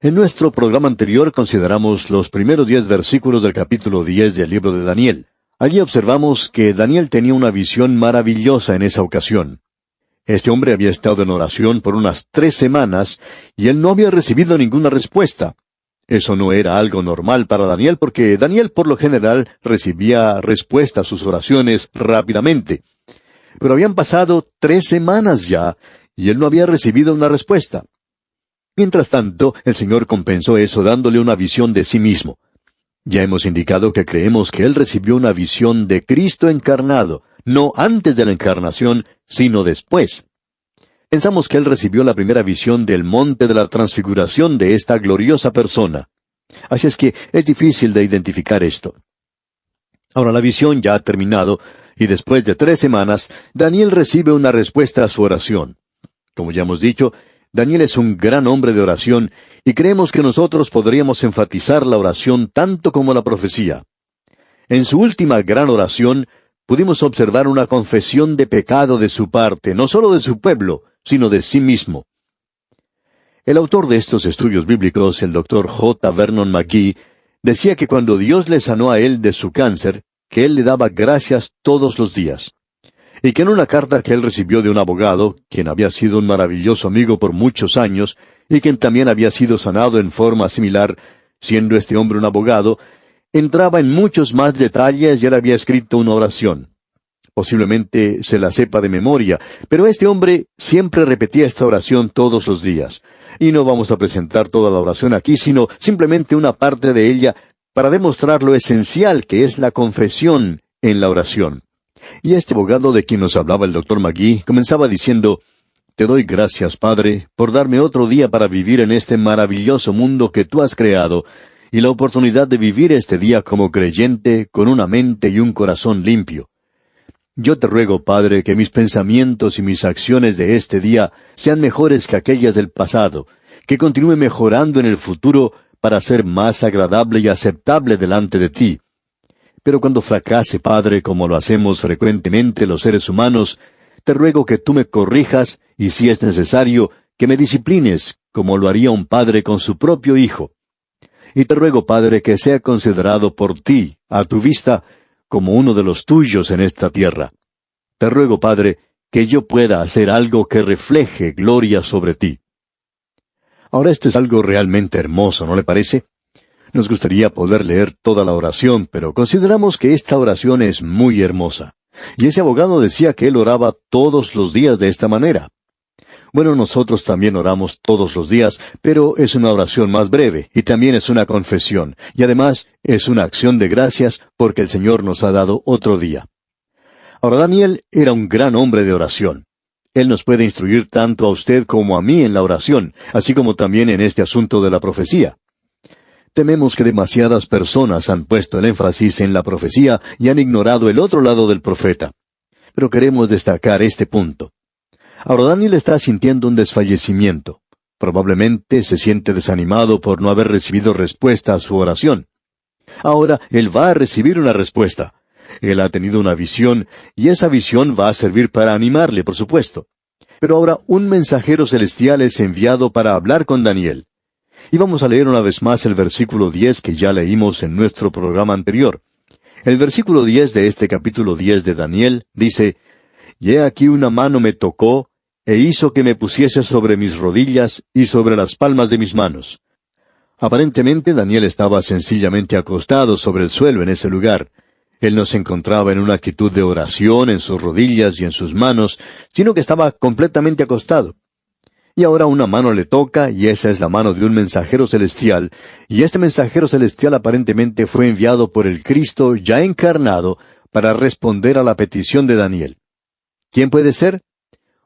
En nuestro programa anterior consideramos los primeros 10 versículos del capítulo 10 del libro de Daniel. Allí observamos que Daniel tenía una visión maravillosa en esa ocasión. Este hombre había estado en oración por unas 3 semanas y él no había recibido ninguna respuesta. Eso no era algo normal para Daniel porque Daniel por lo general recibía respuesta a sus oraciones rápidamente. Pero habían pasado 3 semanas ya y él no había recibido una respuesta. Mientras tanto, el Señor compensó eso dándole una visión de sí mismo. Ya hemos indicado que creemos que él recibió una visión de Cristo encarnado, no antes de la encarnación, sino después. Pensamos que él recibió la primera visión del monte de la transfiguración de esta gloriosa persona. Así es que es difícil de identificar esto. Ahora la visión ya ha terminado, y después de 3 semanas, Daniel recibe una respuesta a su oración. Como ya hemos dicho, Daniel es un gran hombre de oración, y creemos que nosotros podríamos enfatizar la oración tanto como la profecía. En su última gran oración, pudimos observar una confesión de pecado de su parte, no solo de su pueblo, sino de sí mismo. El autor de estos estudios bíblicos, el Dr. J. Vernon McGee, decía que cuando Dios le sanó a él de su cáncer, que él le daba gracias todos los días. Y que en una carta que él recibió de un abogado, quien había sido un maravilloso amigo por muchos años, y quien también había sido sanado en forma similar, siendo este hombre un abogado, entraba en muchos más detalles y él había escrito una oración. Posiblemente se la sepa de memoria, pero este hombre siempre repetía esta oración todos los días. Y no vamos a presentar toda la oración aquí, sino simplemente una parte de ella para demostrar lo esencial que es la confesión en la oración. Y este abogado de quien nos hablaba el Dr. McGee comenzaba diciendo: «Te doy gracias, Padre, por darme otro día para vivir en este maravilloso mundo que tú has creado, y la oportunidad de vivir este día como creyente, con una mente y un corazón limpio. Yo te ruego, Padre, que mis pensamientos y mis acciones de este día sean mejores que aquellas del pasado, que continúe mejorando en el futuro para ser más agradable y aceptable delante de ti. Pero cuando fracase, Padre, como lo hacemos frecuentemente los seres humanos, te ruego que tú me corrijas y, si es necesario, que me disciplines, como lo haría un padre con su propio hijo. Y te ruego, Padre, que sea considerado por ti, a tu vista, como uno de los tuyos en esta tierra. Te ruego, Padre, que yo pueda hacer algo que refleje gloria sobre ti». Ahora esto es algo realmente hermoso, ¿no le parece? Nos gustaría poder leer toda la oración, pero consideramos que esta oración es muy hermosa. Y ese abogado decía que él oraba todos los días de esta manera. Bueno, nosotros también oramos todos los días, pero es una oración más breve, y también es una confesión, y además es una acción de gracias porque el Señor nos ha dado otro día. Ahora, Daniel era un gran hombre de oración. Él nos puede instruir tanto a usted como a mí en la oración, así como también en este asunto de la profecía. Tememos que demasiadas personas han puesto el énfasis en la profecía y han ignorado el otro lado del profeta. Pero queremos destacar este punto. Ahora Daniel está sintiendo un desfallecimiento. Probablemente se siente desanimado por no haber recibido respuesta a su oración. Ahora él va a recibir una respuesta. Él ha tenido una visión, y esa visión va a servir para animarle, por supuesto. Pero ahora un mensajero celestial es enviado para hablar con Daniel. Y vamos a leer una vez más el versículo 10 que ya leímos en nuestro programa anterior. El versículo 10 de este capítulo 10 de Daniel dice: «Y he aquí una mano me tocó, e hizo que me pusiese sobre mis rodillas y sobre las palmas de mis manos». Aparentemente Daniel estaba sencillamente acostado sobre el suelo en ese lugar. Él no se encontraba en una actitud de oración en sus rodillas y en sus manos, sino que estaba completamente acostado. Y ahora una mano le toca, y esa es la mano de un mensajero celestial, y este mensajero celestial aparentemente fue enviado por el Cristo ya encarnado para responder a la petición de Daniel. ¿Quién puede ser?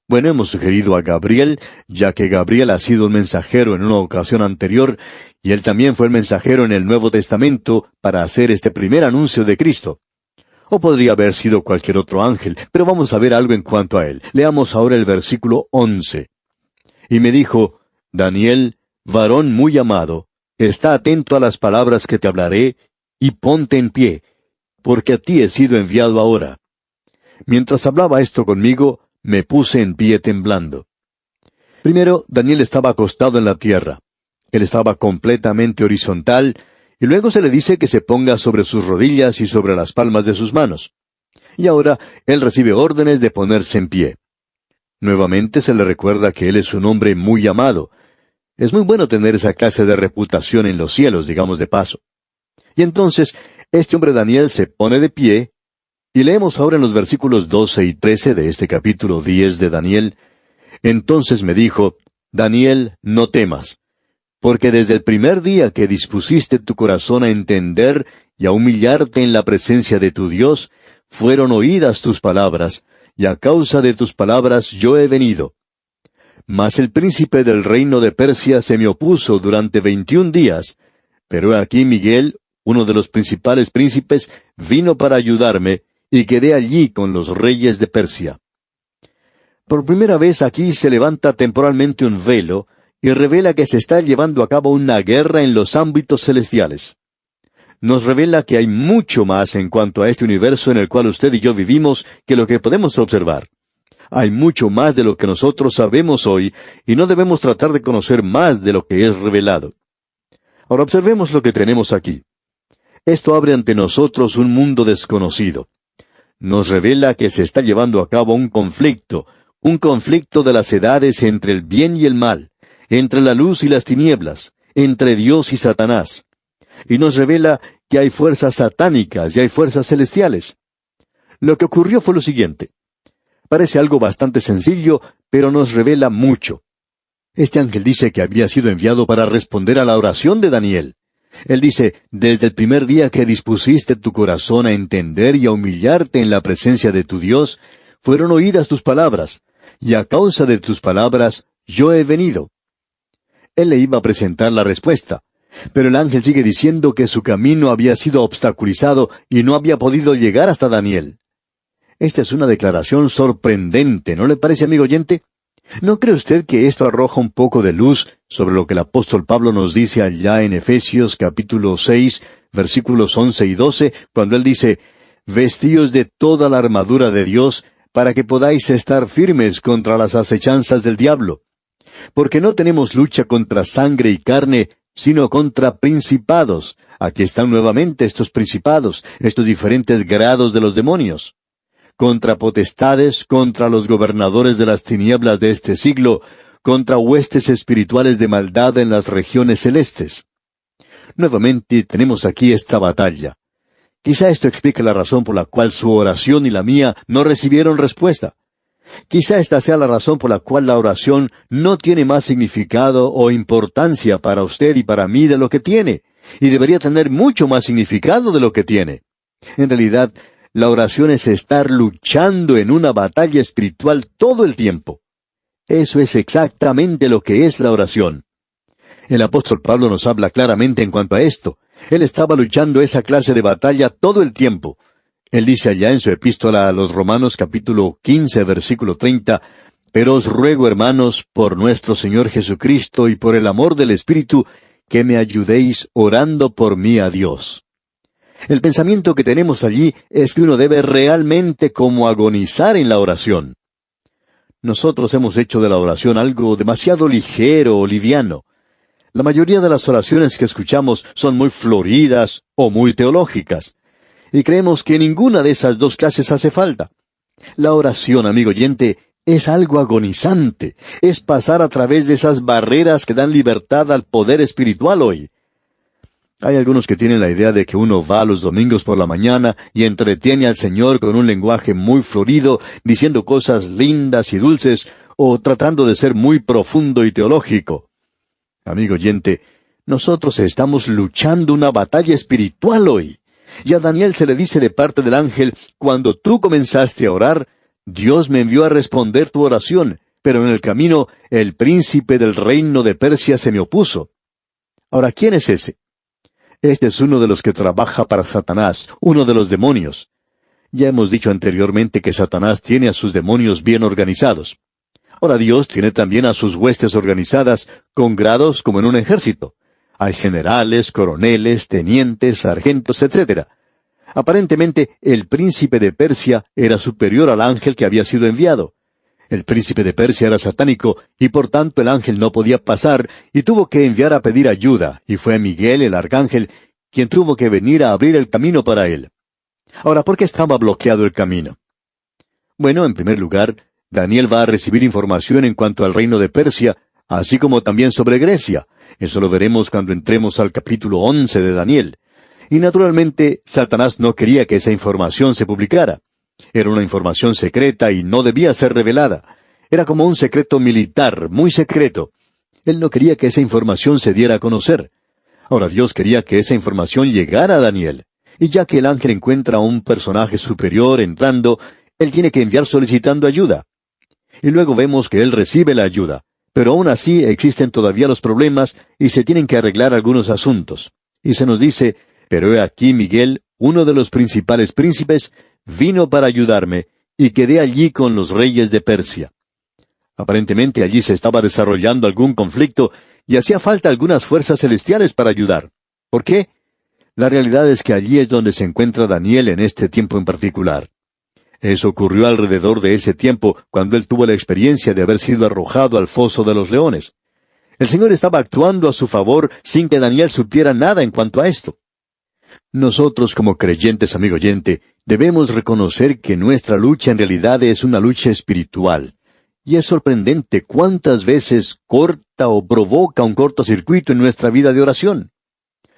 Bueno, hemos sugerido a Gabriel, ya que Gabriel ha sido un mensajero en una ocasión anterior, y él también fue el mensajero en el Nuevo Testamento para hacer este primer anuncio de Cristo. O podría haber sido cualquier otro ángel, pero vamos a ver algo en cuanto a él. Leamos ahora el versículo 11. «Y me dijo: Daniel, varón muy amado, está atento a las palabras que te hablaré, y ponte en pie, porque a ti he sido enviado ahora. Mientras hablaba esto conmigo, me puse en pie temblando». Primero, Daniel estaba acostado en la tierra. Él estaba completamente horizontal, y luego se le dice que se ponga sobre sus rodillas y sobre las palmas de sus manos. Y ahora él recibe órdenes de ponerse en pie. Nuevamente se le recuerda que él es un hombre muy amado. Es muy bueno tener esa clase de reputación en los cielos, digamos de paso. Y entonces, este hombre Daniel se pone de pie, y leemos ahora en los versículos 12 y 13 de este capítulo 10 de Daniel: Entonces me dijo, Daniel, no temas, porque desde el primer día que dispusiste tu corazón a entender y a humillarte en la presencia de tu Dios, fueron oídas tus palabras, y a causa de tus palabras yo he venido. Mas el príncipe del reino de Persia se me opuso durante 21 días, pero he aquí Miguel, uno de los principales príncipes, vino para ayudarme, y quedé allí con los reyes de Persia. Por primera vez aquí se levanta temporalmente un velo, y revela que se está llevando a cabo una guerra en los ámbitos celestiales. Nos revela que hay mucho más en cuanto a este universo en el cual usted y yo vivimos que lo que podemos observar. Hay mucho más de lo que nosotros sabemos hoy, y no debemos tratar de conocer más de lo que es revelado. Ahora observemos lo que tenemos aquí. Esto abre ante nosotros un mundo desconocido. Nos revela que se está llevando a cabo un conflicto de las edades entre el bien y el mal, entre la luz y las tinieblas, entre Dios y Satanás. Y nos revela que hay fuerzas satánicas y hay fuerzas celestiales. Lo que ocurrió fue lo siguiente. Parece algo bastante sencillo, pero nos revela mucho. Este ángel dice que había sido enviado para responder a la oración de Daniel. Él dice, desde el primer día que dispusiste tu corazón a entender y a humillarte en la presencia de tu Dios, fueron oídas tus palabras, y a causa de tus palabras yo he venido. Él le iba a presentar la respuesta, pero el ángel sigue diciendo que su camino había sido obstaculizado y no había podido llegar hasta Daniel. Esta es una declaración sorprendente, ¿no le parece, amigo oyente? ¿No cree usted que esto arroja un poco de luz sobre lo que el apóstol Pablo nos dice allá en Efesios capítulo 6, versículos 11 y 12, cuando él dice, «Vestíos de toda la armadura de Dios, para que podáis estar firmes contra las acechanzas del diablo? Porque no tenemos lucha contra sangre y carne, sino contra principados». Aquí están nuevamente estos principados, estos diferentes grados de los demonios. «Contra potestades, contra los gobernadores de las tinieblas de este siglo, contra huestes espirituales de maldad en las regiones celestes». Nuevamente tenemos aquí esta batalla. Quizá esto explique la razón por la cual su oración y la mía no recibieron respuesta. Quizá esta sea la razón por la cual la oración no tiene más significado o importancia para usted y para mí de lo que tiene, y debería tener mucho más significado de lo que tiene. En realidad, la oración es estar luchando en una batalla espiritual todo el tiempo. Eso es exactamente lo que es la oración. El apóstol Pablo nos habla claramente en cuanto a esto. Él estaba luchando esa clase de batalla todo el tiempo. Él dice allá en su epístola a los Romanos capítulo 15, versículo 30, «Pero os ruego, hermanos, por nuestro Señor Jesucristo y por el amor del Espíritu, que me ayudéis orando por mí a Dios». El pensamiento que tenemos allí es que uno debe realmente como agonizar en la oración. Nosotros hemos hecho de la oración algo demasiado ligero o liviano. La mayoría de las oraciones que escuchamos son muy floridas o muy teológicas. Y creemos que ninguna de esas dos clases hace falta. La oración, amigo oyente, es algo agonizante. Es pasar a través de esas barreras que dan libertad al poder espiritual hoy. Hay algunos que tienen la idea de que uno va los domingos por la mañana y entretiene al Señor con un lenguaje muy florido, diciendo cosas lindas y dulces, o tratando de ser muy profundo y teológico. Amigo oyente, nosotros estamos luchando una batalla espiritual hoy. Y a Daniel se le dice de parte del ángel, cuando tú comenzaste a orar, Dios me envió a responder tu oración, pero en el camino el príncipe del reino de Persia se me opuso. Ahora, ¿quién es ese? Este es uno de los que trabaja para Satanás, uno de los demonios. Ya hemos dicho anteriormente que Satanás tiene a sus demonios bien organizados. Ahora Dios tiene también a sus huestes organizadas con grados como en un ejército. Hay generales, coroneles, tenientes, sargentos, etc. Aparentemente, el príncipe de Persia era superior al ángel que había sido enviado. El príncipe de Persia era satánico, y por tanto el ángel no podía pasar, y tuvo que enviar a pedir ayuda, y fue Miguel, el arcángel, quien tuvo que venir a abrir el camino para él. Ahora, ¿por qué estaba bloqueado el camino? Bueno, en primer lugar, Daniel va a recibir información en cuanto al reino de Persia, así como también sobre Grecia. Eso lo veremos cuando entremos al capítulo 11 de Daniel. Y naturalmente, Satanás no quería que esa información se publicara. Era una información secreta y no debía ser revelada. Era como un secreto militar, muy secreto. Él no quería que esa información se diera a conocer. Ahora Dios quería que esa información llegara a Daniel. Y ya que el ángel encuentra a un personaje superior entrando, él tiene que enviar solicitando ayuda. Y luego vemos que él recibe la ayuda. Pero aún así existen todavía los problemas y se tienen que arreglar algunos asuntos. Y se nos dice, pero he aquí Miguel, uno de los principales príncipes, vino para ayudarme, y quedé allí con los reyes de Persia. Aparentemente allí se estaba desarrollando algún conflicto, y hacía falta algunas fuerzas celestiales para ayudar. ¿Por qué? La realidad es que allí es donde se encuentra Daniel en este tiempo en particular. Eso ocurrió alrededor de ese tiempo, cuando él tuvo la experiencia de haber sido arrojado al foso de los leones. El Señor estaba actuando a su favor sin que Daniel supiera nada en cuanto a esto. Nosotros como creyentes, amigo oyente, debemos reconocer que nuestra lucha en realidad es una lucha espiritual. Y es sorprendente cuántas veces corta o provoca un cortocircuito en nuestra vida de oración.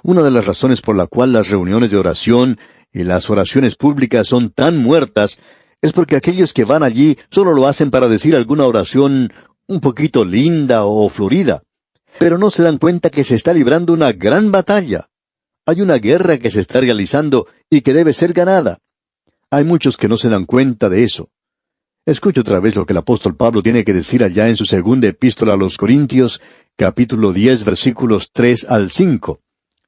Una de las razones por la cual las reuniones de oración y las oraciones públicas son tan muertas es porque aquellos que van allí solo lo hacen para decir alguna oración un poquito linda o florida. Pero no se dan cuenta que se está librando una gran batalla. Hay una guerra que se está realizando y que debe ser ganada. Hay muchos que no se dan cuenta de eso. Escuche otra vez lo que el apóstol Pablo tiene que decir allá en su segunda epístola a los Corintios, capítulo 10, versículos 3 al 5.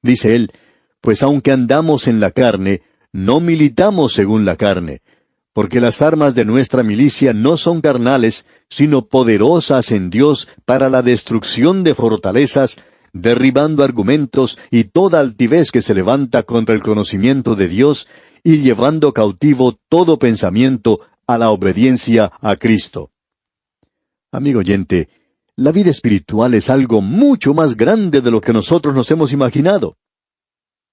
Dice él, pues aunque andamos en la carne, no militamos según la carne, porque las armas de nuestra milicia no son carnales, sino poderosas en Dios para la destrucción de fortalezas, derribando argumentos y toda altivez que se levanta contra el conocimiento de Dios, y llevando cautivo todo pensamiento a la obediencia a Cristo. Amigo oyente, la vida espiritual es algo mucho más grande de lo que nosotros nos hemos imaginado.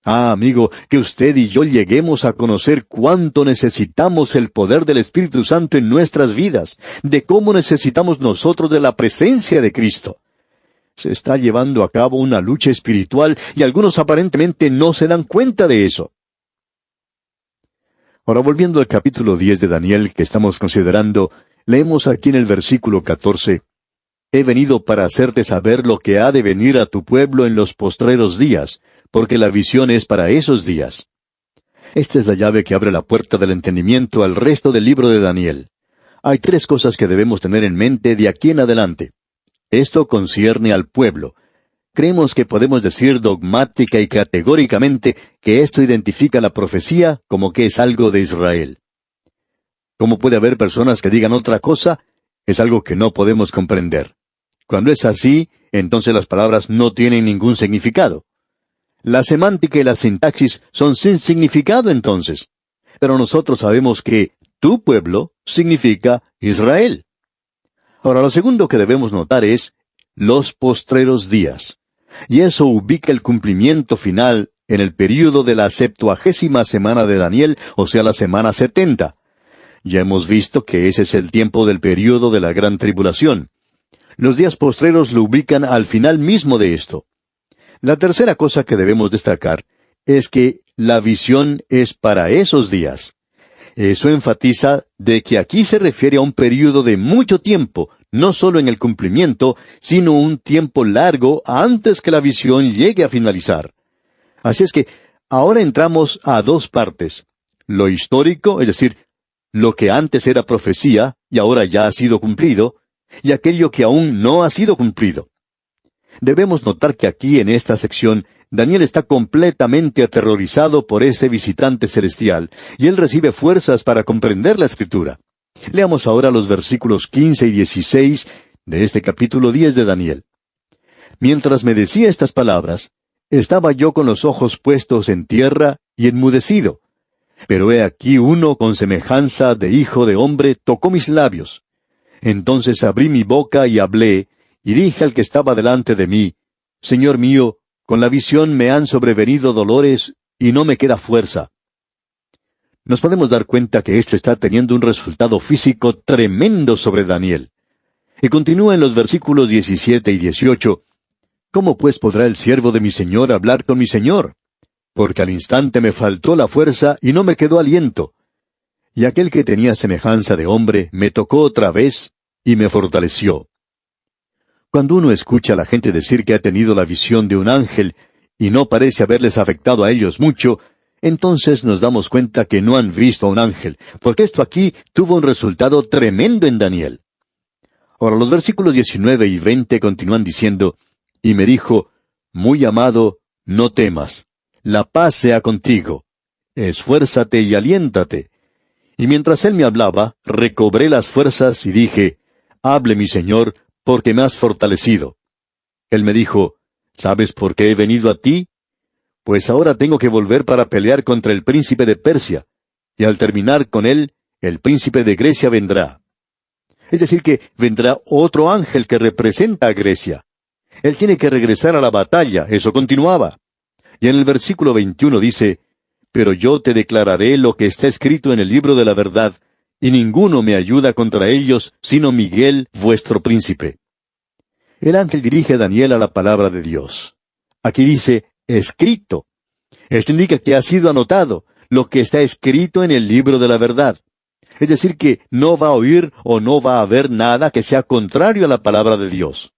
Amigo, que usted y yo lleguemos a conocer cuánto necesitamos el poder del Espíritu Santo en nuestras vidas, de cómo necesitamos nosotros de la presencia de Cristo. Se está llevando a cabo una lucha espiritual y algunos aparentemente no se dan cuenta de eso. Ahora, volviendo al capítulo 10 de Daniel que estamos considerando, leemos aquí en el versículo 14, «He venido para hacerte saber lo que ha de venir a tu pueblo en los postreros días, porque la visión es para esos días». Esta es la llave que abre la puerta del entendimiento al resto del libro de Daniel. Hay tres cosas que debemos tener en mente de aquí en adelante. Esto concierne al pueblo. Creemos que podemos decir dogmática y categóricamente que esto identifica la profecía como que es algo de Israel. ¿Cómo puede haber personas que digan otra cosa? Es algo que no podemos comprender. Cuando es así, entonces las palabras no tienen ningún significado. La semántica y la sintaxis son sin significado entonces. Pero nosotros sabemos que tu pueblo significa Israel. Ahora, lo segundo que debemos notar es los postreros días. Y eso ubica el cumplimiento final en el período de la 70ª semana de Daniel, o sea, la semana 70. Ya hemos visto que ese es el tiempo del período de la gran tribulación. Los días postreros lo ubican al final mismo de esto. La tercera cosa que debemos destacar es que la visión es para esos días. Eso enfatiza de que aquí se refiere a un período de mucho tiempo, no solo en el cumplimiento, sino un tiempo largo antes que la visión llegue a finalizar. Así es que ahora entramos a dos partes. Lo histórico, es decir, lo que antes era profecía y ahora ya ha sido cumplido, y aquello que aún no ha sido cumplido. Debemos notar que aquí en esta sección Daniel está completamente aterrorizado por ese visitante celestial, y él recibe fuerzas para comprender la Escritura. Leamos ahora los versículos 15 y 16 de este capítulo 10 de Daniel. Mientras me decía estas palabras, estaba yo con los ojos puestos en tierra y enmudecido. Pero he aquí uno con semejanza de hijo de hombre tocó mis labios. Entonces abrí mi boca y hablé, y dije al que estaba delante de mí, Señor mío, con la visión me han sobrevenido dolores, y no me queda fuerza. Nos podemos dar cuenta que esto está teniendo un resultado físico tremendo sobre Daniel. Y continúa en los versículos 17 y 18, ¿Cómo pues podrá el siervo de mi Señor hablar con mi Señor? Porque al instante me faltó la fuerza y no me quedó aliento. Y aquel que tenía semejanza de hombre me tocó otra vez y me fortaleció. Cuando uno escucha a la gente decir que ha tenido la visión de un ángel y no parece haberles afectado a ellos mucho, entonces nos damos cuenta que no han visto a un ángel, porque esto aquí tuvo un resultado tremendo en Daniel. Ahora los versículos 19 y 20 continúan diciendo, y me dijo, muy amado, no temas, la paz sea contigo, esfuérzate y aliéntate. Y mientras él me hablaba, recobré las fuerzas y dije, hable mi Señor, porque me has fortalecido. Él me dijo, ¿sabes por qué he venido a ti? Pues ahora tengo que volver para pelear contra el príncipe de Persia, y al terminar con él, el príncipe de Grecia vendrá. Es decir que vendrá otro ángel que representa a Grecia. Él tiene que regresar a la batalla, eso continuaba. Y en el versículo 21 dice, pero yo te declararé lo que está escrito en el libro de la verdad, y ninguno me ayuda contra ellos, sino Miguel, vuestro príncipe. El ángel dirige a Daniel a la palabra de Dios. Aquí dice, escrito. Esto indica que ha sido anotado, lo que está escrito en el libro de la verdad. Es decir que no va a oír o no va a haber nada que sea contrario a la palabra de Dios.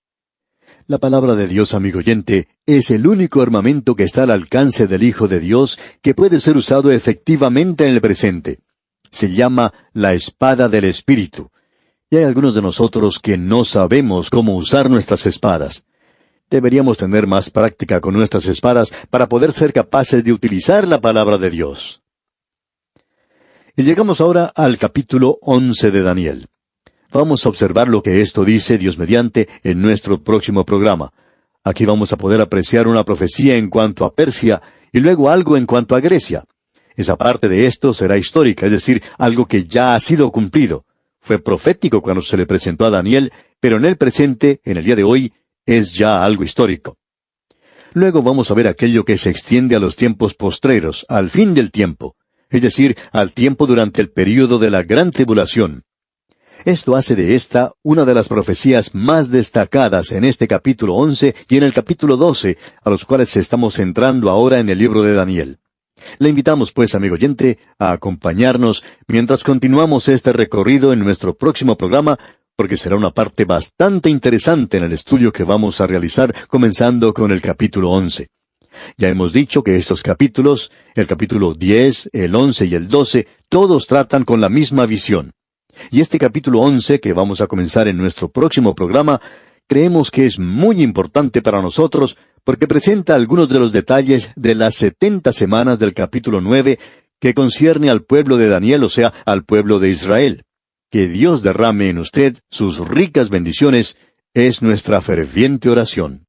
La palabra de Dios, amigo oyente, es el único armamento que está al alcance del Hijo de Dios que puede ser usado efectivamente en el presente. Se llama la espada del Espíritu. Y hay algunos de nosotros que no sabemos cómo usar nuestras espadas. Deberíamos tener más práctica con nuestras espadas para poder ser capaces de utilizar la palabra de Dios. Y llegamos ahora al capítulo 11 de Daniel. Vamos a observar lo que esto dice, Dios mediante, en nuestro próximo programa. Aquí vamos a poder apreciar una profecía en cuanto a Persia y luego algo en cuanto a Grecia. Esa parte de esto será histórica, es decir, algo que ya ha sido cumplido. Fue profético cuando se le presentó a Daniel, pero en el presente, en el día de hoy, es ya algo histórico. Luego vamos a ver aquello que se extiende a los tiempos postreros, al fin del tiempo, es decir, al tiempo durante el período de la gran tribulación. Esto hace de esta una de las profecías más destacadas en este capítulo 11 y en el capítulo 12, a los cuales estamos entrando ahora en el libro de Daniel. Le invitamos, pues, amigo oyente, a acompañarnos mientras continuamos este recorrido en nuestro próximo programa, porque será una parte bastante interesante en el estudio que vamos a realizar, comenzando con el capítulo 11. Ya hemos dicho que estos capítulos, el capítulo 10, el 11 y el 12, todos tratan con la misma visión. Y este capítulo 11, que vamos a comenzar en nuestro próximo programa, creemos que es muy importante para nosotros porque presenta algunos de los detalles de las 70 semanas del capítulo 9 que concierne al pueblo de Daniel, o sea, al pueblo de Israel. Que Dios derrame en usted sus ricas bendiciones es nuestra ferviente oración.